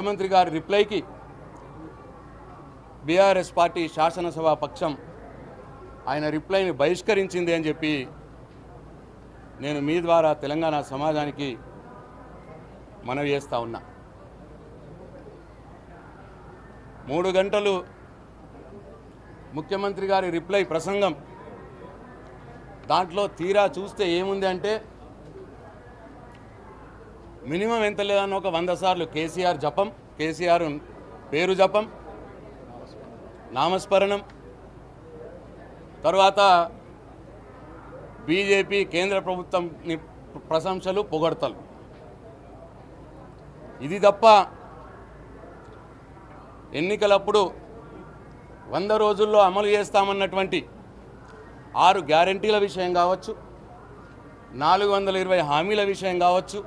ముఖ్యమంత్రి గారి రిప్లైకి BRS party శాసనసభ పక్షం ఆయన రిప్లైని బహిష్కరించింది అని చెప్పి నేను మీ ద్వారా తెలంగాణ సమాజానికి మనవి చేస్తా ఉన్నా. 3 గంటలు ముఖ్యమంత్రి గారి రిప్లై ప్రసంగం, దాంట్లో తీరా చూస్తే ఏముంది అంటే మినిమం ఎంత లేదన్న ఒక 100 సార్లు కేసీఆర్ జపం, కేసీఆర్ పేరు జపం, నామస్మరణం, తర్వాత బీజేపీ కేంద్ర ప్రభుత్వం ప్రశంసలు, పొగడ్తలు. ఇది తప్ప ఎన్నికలప్పుడు 100 రోజుల్లో అమలు చేస్తామన్నటువంటి 6 గ్యారంటీల విషయం కావచ్చు, 420 హామీల విషయం కావచ్చు,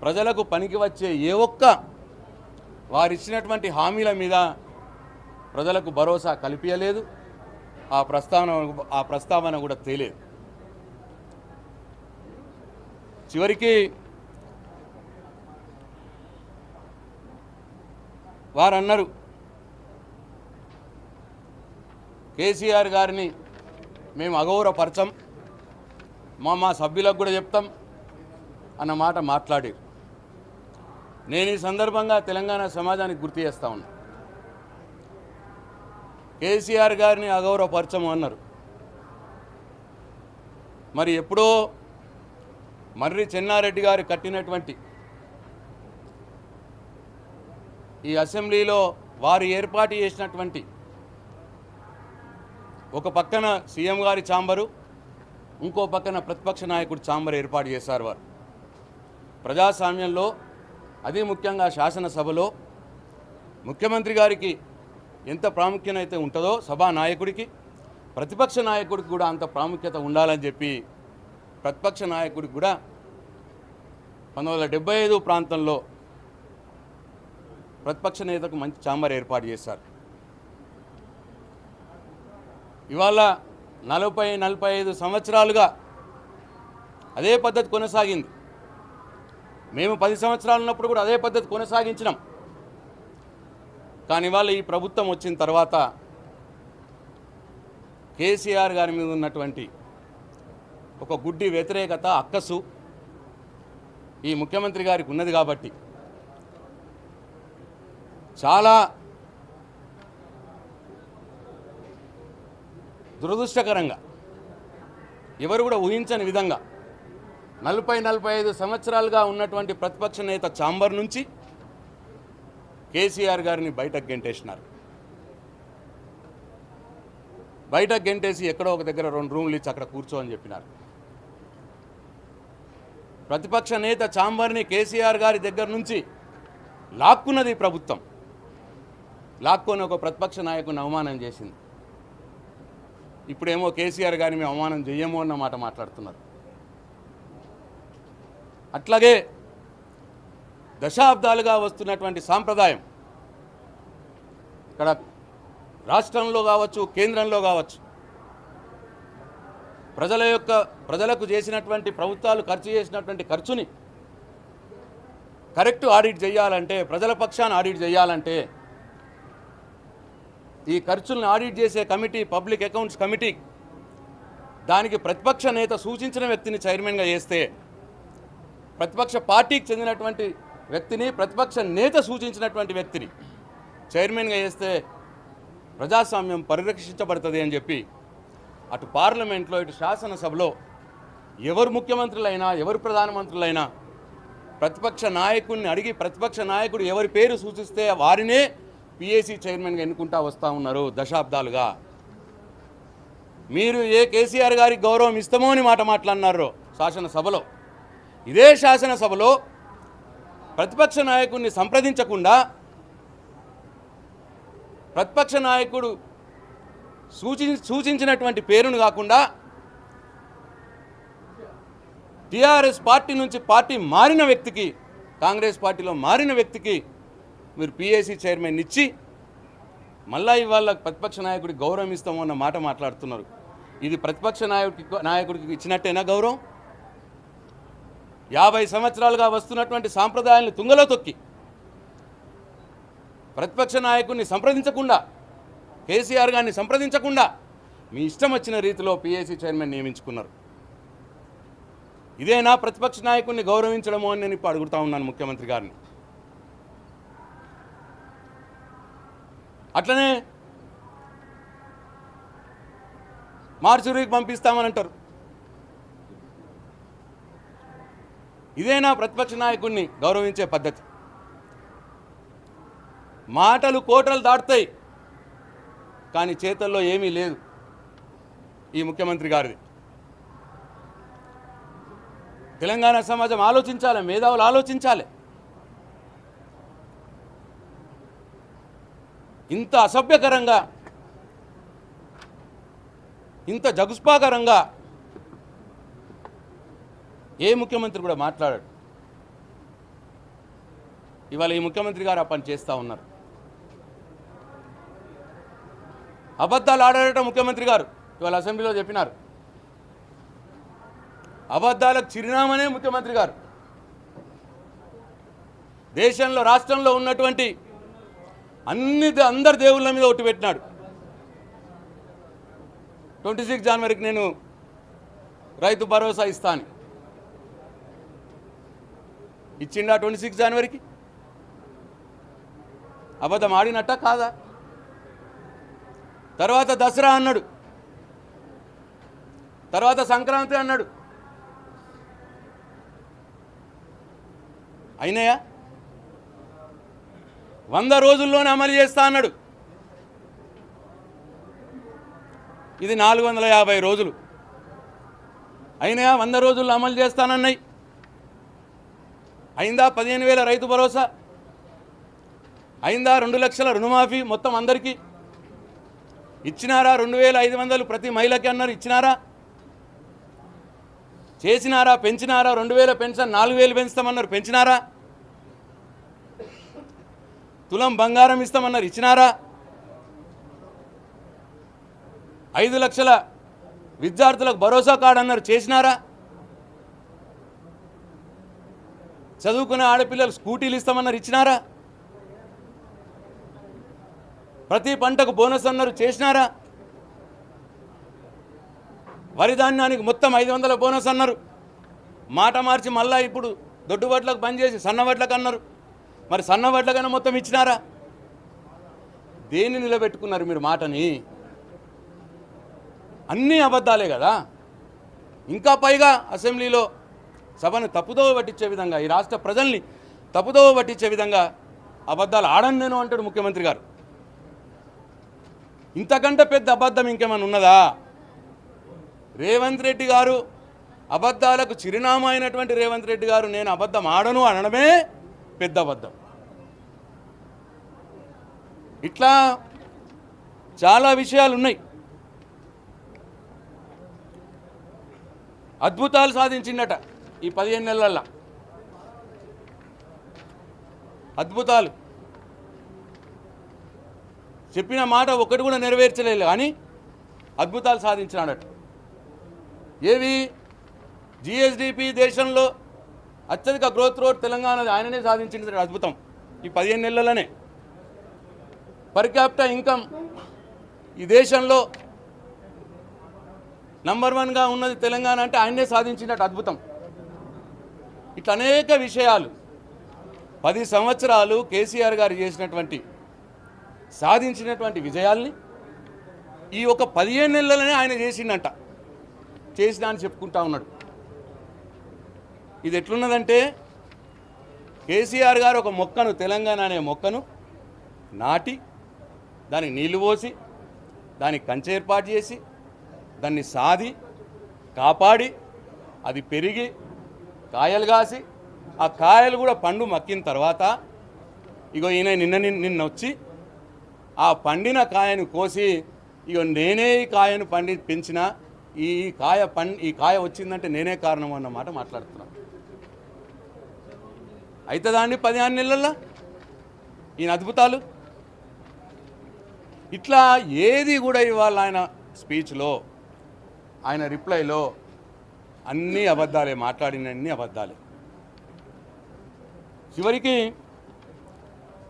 ప్రజలకు పనికి వచ్చే ఏ ఒక్క వారిచ్చినటువంటి హామీల మీద ప్రజలకు భరోసా కల్పించలేదు. ఆ ప్రస్తావన కూడా తేలేదు. చివరికి వారు అన్నారు, కేసీఆర్ గారిని మేము అగౌరవపరచం, మా సభ్యులకు కూడా చెప్తాం అన్న మాట మాట్లాడారు. నేను ఈ సందర్భంగా తెలంగాణ సమాజానికి గుర్తు చేస్తా ఉన్నా. కేసీఆర్ గారిని అగౌరవపరచము అన్నారు. మరి ఎప్పుడో మర్రి చెన్నారెడ్డి గారు కట్టినటువంటి ఈ అసెంబ్లీలో వారు ఏర్పాటు చేసినటువంటి ఒక పక్కన సీఎం గారి ఛాంబరు, ఇంకో పక్కన ప్రతిపక్ష నాయకుడు ఛాంబర్ ఏర్పాటు చేశారు. వారు ప్రజాస్వామ్యంలో, అదే ముఖ్యంగా శాసనసభలో ముఖ్యమంత్రి గారికి ఎంత ప్రాముఖ్యత అయితే ఉంటుందో సభా నాయకుడికి, ప్రతిపక్ష నాయకుడికి కూడా అంత ప్రాముఖ్యత ఉండాలని చెప్పి ప్రతిపక్ష నాయకుడికి కూడా 1975 ప్రాంతంలో ప్రతిపక్ష నేతకు మంచి ఛాంబర్ ఏర్పాటు చేశారు. ఇవాళ 40-45 సంవత్సరాలుగా అదే పద్ధతి కొనసాగింది. మేము 10 సంవత్సరాలు ఉన్నప్పుడు కూడా అదే పద్ధతి కొనసాగించినాం. కానీ ఇవాళ ఈ ప్రభుత్వం వచ్చిన తర్వాత కేసీఆర్ గారి మీద ఉన్నటువంటి ఒక గుడ్డి వ్యతిరేకత, అక్కసు ఈ ముఖ్యమంత్రి గారికి ఉన్నది కాబట్టి చాలా దురదృష్టకరంగా, ఎవరు కూడా ఊహించని విధంగా 40-45 సంవత్సరాలుగా ఉన్నటువంటి ప్రతిపక్ష నేత ఛాంబర్ నుంచి కేసీఆర్ గారిని బయటకు గెంటేసినారు. బయటకు గెంటేసి ఎక్కడో ఒక దగ్గర 2 రూములు ఇచ్చి అక్కడ కూర్చోని చెప్పినారు. ప్రతిపక్ష నేత ఛాంబర్ని కేసీఆర్ గారి దగ్గర నుంచి లాక్కున్నది ప్రభుత్వం. లాక్కొని ఒక ప్రతిపక్ష నాయకుని అవమానం చేసింది. ఇప్పుడేమో కేసీఆర్ గారిని మేము అవమానం చెయ్యము అన్న మాట మాట్లాడుతున్నారు. అట్లాగే దశాబ్దాలుగా వస్తున్నటువంటి సాంప్రదాయం ఇక్కడ రాష్ట్రంలో కావచ్చు, కేంద్రంలో కావచ్చు, ప్రజలకు చేసినటువంటి ప్రభుత్వాలు ఖర్చు చేసినటువంటి ఖర్చుని కరెక్ట్ ఆడిట్ చేయాలంటే, ప్రజల పక్షాన ఆడిట్ చేయాలంటే ఈ ఖర్చులను ఆడిట్ చేసే కమిటీ, పబ్లిక్ అకౌంట్స్ కమిటీ, దానికి ప్రతిపక్ష నేత సూచించిన వ్యక్తిని చైర్మన్గా చేస్తే, ప్రతిపక్ష పార్టీకి చెందినటువంటి వ్యక్తిని ప్రతిపక్ష నేత సూచించినటువంటి వ్యక్తిని చైర్మన్గా చేస్తే ప్రజాస్వామ్యం పరిరక్షించబడుతుంది అని చెప్పి అటు పార్లమెంట్లో, ఇటు శాసనసభలో ఎవరు ముఖ్యమంత్రులైనా, ఎవరు ప్రధానమంత్రులైనా ప్రతిపక్ష నాయకుడిని అడిగి ప్రతిపక్ష నాయకుడు ఎవరి పేరు సూచిస్తే వారినే పిఏసీ చైర్మన్గా ఎన్నుకుంటా వస్తూ ఉన్నారు దశాబ్దాలుగా. మీరు ఏ కేసీఆర్ గారికి గౌరవం ఇస్తామో అని మాట మాట్లాడినారో శాసనసభలో, ఇదే శాసనసభలో ప్రతిపక్ష నాయకుడిని సంప్రదించకుండా, ప్రతిపక్ష నాయకుడు సూచించినటువంటి పేరును కాకుండా టీఆర్ఎస్ పార్టీ నుంచి పార్టీ మారిన వ్యక్తికి, కాంగ్రెస్ పార్టీలో మారిన వ్యక్తికి మీరు పిఏసీ చైర్మన్ ఇచ్చి మళ్ళా ఇవాళ ప్రతిపక్ష నాయకుడికి గౌరవం ఇస్తామో అన్న మాట మాట్లాడుతున్నారు. ఇది ప్రతిపక్ష నాయకుడికి ఇచ్చినట్టేనా గౌరవం? 50 సంవత్సరాలుగా వస్తున్నటువంటి సాంప్రదాయాలను తుంగలో తొక్కి ప్రతిపక్ష నాయకుడిని సంప్రదించకుండా, కేసీఆర్ గారిని సంప్రదించకుండా మీ ఇష్టం వచ్చిన రీతిలో పీఏసీ చైర్మన్ నియమించుకున్నారు. ఇదేనా ప్రతిపక్ష నాయకుడిని గౌరవించడమో అని నేను ఇప్పుడు అడుగుతా ఉన్నాను ముఖ్యమంత్రి గారిని. అట్లనే మార్చురీకి పంపిస్తామని అంటారు. ఇదేనా ప్రతిపక్ష నాయకుడిని గౌరవించే పద్ధతి? మాటలు కోటలు దాటుతాయి, కానీ చేతల్లో ఏమీ లేదు ఈ ముఖ్యమంత్రి గారిది. తెలంగాణ సమాజం ఆలోచించాలి, మేధావులు ఆలోచించాలి. ఇంత అసభ్యకరంగా, ఇంత జగుస్పాకరంగా ఏ ముఖ్యమంత్రి కూడా మాట్లాడాడు. ఇవాళ ఈ ముఖ్యమంత్రి గారు ఆ పని చేస్తూ ఉన్నారు. అబద్ధాలు ఆడారట ముఖ్యమంత్రి గారు. ఇవాళ అసెంబ్లీలో చెప్పినారు. అబద్ధాలకు చిరునామనే ముఖ్యమంత్రి గారు. దేశంలో, రాష్ట్రంలో ఉన్నటువంటి అందరి దేవుళ్ళ మీద ఒట్టు పెట్టినాడు. 26 జనవరికి నేను రైతు భరోసా ఇస్తాను ఇచ్చిండా? 26 జనవరికి అబద్ధం ఆడినట్ట కాదా? తర్వాత దసరా అన్నాడు, తర్వాత సంక్రాంతి అన్నాడు. అయినాయా? 100 రోజుల్లోనే అమలు చేస్తా అన్నాడు. ఇది 450 రోజులు అయినాయా? 100 రోజుల్లో అమలు చేస్తానన్నాయి. అయిందా? 15,000 రైతు భరోసా అయిందా? 2 లక్షల రుణమాఫీ మొత్తం అందరికీ ఇచ్చినారా? 2,500 ప్రతి మహిళకి అన్నారు, ఇచ్చినారా? చేసినారా? పెంచినారా? 2,000 పెన్షన్ 4,000 పెంచుతామన్నారు, పెంచినారా? తులం బంగారం ఇస్తామన్నారు, ఇచ్చినారా? 5 లక్షల విద్యార్థులకు భరోసా కార్డు అన్నారు, చేసినారా? చదువుకునే ఆడపిల్లలు స్కూటీలు ఇస్తామన్నారు, ఇచ్చినారా? ప్రతి పంటకు బోనస్ అన్నారు, చేసినారా? వరి ధాన్యానికి మొత్తం 500 బోనస్ అన్నారు, మాట మార్చి మళ్ళా ఇప్పుడు దొడ్డువడ్లకు బంద్ చేసి సన్నవడ్లకు అన్నారు. మరి సన్నవడ్లకైనా మొత్తం ఇచ్చినారా? దేన్ని నిలబెట్టుకున్నారు మీరు మాటని? అన్నీ అబద్ధాలే కదా. ఇంకా పైగా అసెంబ్లీలో సభను తప్పుదోవ పట్టించే విధంగా, ఈ రాష్ట్ర ప్రజల్ని తప్పుదోవ పట్టించే విధంగా అబద్ధాలు ఆడను నేను అంటాడు ముఖ్యమంత్రి గారు. ఇంతకంటే పెద్ద అబద్ధం ఇంకేమైనా ఉన్నదా? రేవంత్ రెడ్డి గారు, అబద్ధాలకు చిరునామా అయినటువంటి రేవంత్ రెడ్డి గారు నేను అబద్ధం ఆడను అనడమే పెద్ద అబద్ధం. ఇట్లా చాలా విషయాలు ఉన్నాయి. అద్భుతాలు సాధించిందట ఈ 15 నెలల్లో. అద్భుతాలు చెప్పిన మాట ఒక్కటి కూడా నెరవేర్చలేదు, కానీ అద్భుతాలు సాధించినాడట. ఏవి? జిఎస్డిపి దేశంలో అత్యధిక గ్రోత్ రోడ్ తెలంగాణ ఆయననే సాధించిన అద్భుతం ఈ 15 నెలల్లోనే. పర్ క్యాపిటల్ ఇన్కమ్ ఈ దేశంలో నంబర్ 1గా ఉన్నది తెలంగాణ అంటే ఆయనే సాధించినట్టు అద్భుతం. ఇట్లా అనేక విషయాలు 10 సంవత్సరాలు కేసీఆర్ గారు చేసినటువంటి సాధించినటువంటి విజయాల్ని ఈ ఒక 15 నెలలనే ఆయన చేసిందంట, చేసినా అని చెప్పుకుంటా ఉన్నాడు. ఇది ఎట్లున్నదంటే కేసీఆర్ గారు ఒక మొక్కను, తెలంగాణ అనే మొక్కను నాటి దానికి నీళ్లు పోసి దానికి కంచె ఏర్పాటు చేసి దాన్ని సాది కాపాడి అది పెరిగి కాయలు కాసి ఆ కాయలు కూడా పండు మక్కిన తర్వాత ఇగో ఈయన నిన్న వచ్చి ఆ పండిన కాయను కోసి ఇగో నేనే ఈ కాయను పెంచిన ఈ కాయ వచ్చిందంటే నేనే కారణం అన్నమాట మాట్లాడుతున్నాను. అయితే దాన్ని 16 నెలల్లో ఈయన అద్భుతాలు. ఇట్లా ఏది కూడా ఇవాళ ఆయన స్పీచ్లో, ఆయన రిప్లైలో అన్నీ అబద్ధాలే, మాట్లాడినన్ని అబద్ధాలే. చివరికి